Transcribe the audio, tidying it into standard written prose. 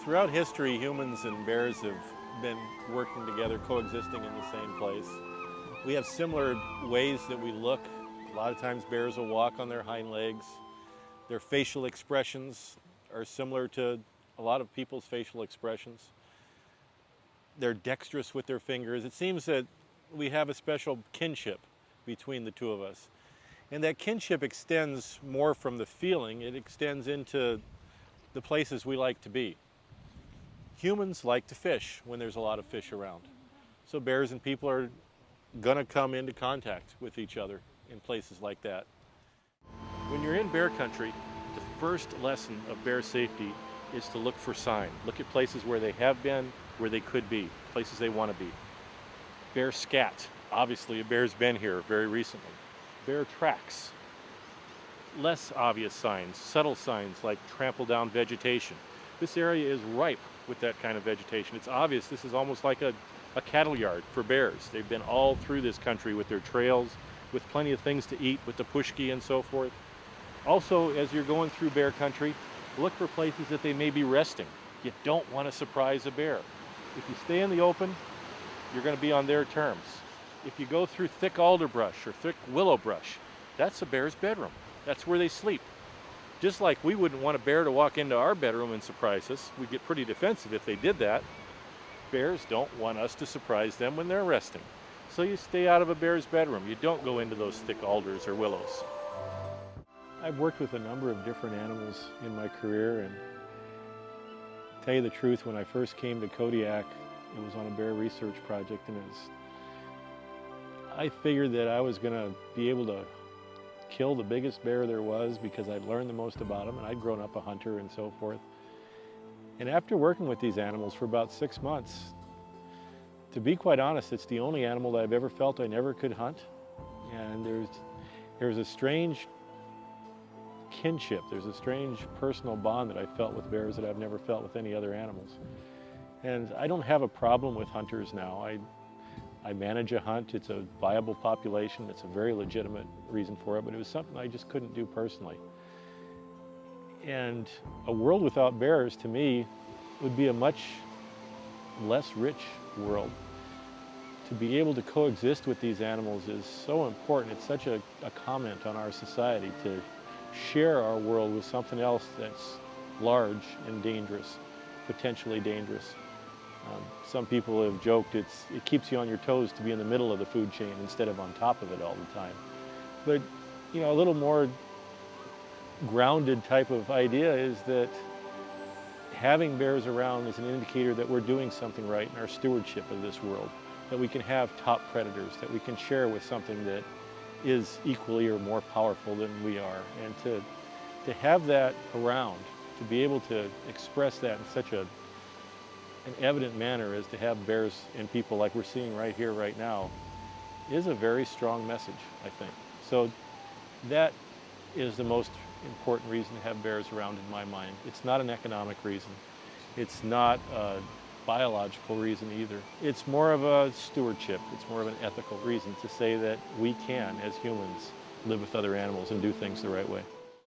Throughout history, humans and bears have been working together, coexisting in the same place. We have similar ways that we look. A lot of times bears will walk on their hind legs. Their facial expressions are similar to a lot of people's facial expressions. They're dexterous with their fingers. It seems that we have a special kinship between the two of us. And that kinship extends more from the feeling. It extends into the places we like to be. Humans like to fish when there's a lot of fish around. So bears and people are going to come into contact with each other in places like that. When you're in bear country, the first lesson of bear safety is to look for sign. Look at places where they have been, where they could be, places they want to be. Bear scat. Obviously, a bear's been here very recently. Bear tracks. Less obvious signs, subtle signs like trample down vegetation. This area is ripe with that kind of vegetation. It's obvious this is almost like a cattle yard for bears. They've been all through this country with their trails, with plenty of things to eat, with the pushki and so forth. Also, as you're going through bear country, look for places that they may be resting. You don't want to surprise a bear. If you stay in the open, you're going to be on their terms. If you go through thick alder brush or thick willow brush, that's a bear's bedroom. That's where they sleep. Just like we wouldn't want a bear to walk into our bedroom and surprise us. We'd get pretty defensive if they did that. Bears don't want us to surprise them when they're resting. So you stay out of a bear's bedroom. You don't go into those thick alders or willows. I've worked with a number of different animals in my career, and to tell you the truth, when I first came to Kodiak, it was on a bear research project, and I figured that I was going to be able to kill the biggest bear there was because I'd learned the most about him, and I'd grown up a hunter and so forth. And after working with these animals for about 6 months, to be quite honest, it's the only animal that I've ever felt I never could hunt. And there's a strange kinship, there's a strange personal bond that I felt with bears that I've never felt with any other animals. And I don't have a problem with hunters now. I manage a hunt. It's a viable population. It's a very legitimate reason for it, but it was something I just couldn't do personally. And a world without bears, to me, would be a much less rich world. To be able to coexist with these animals is so important. It's such a comment on our society to share our world with something else that's large and dangerous, potentially dangerous. Some people have joked it keeps you on your toes to be in the middle of the food chain instead of on top of it all the time. But, you know, a little more grounded type of idea is that having bears around is an indicator that we're doing something right in our stewardship of this world, that we can have top predators, that we can share with something that is equally or more powerful than we are. And to have that around, to be able to express that in such an evident manner as to have bears and people like we're seeing right here, right now, is a very strong message, I think. So that is the most important reason to have bears around in my mind. It's not an economic reason. It's not a biological reason either. It's more of a stewardship. It's more of an ethical reason to say that we can, as humans, live with other animals and do things the right way.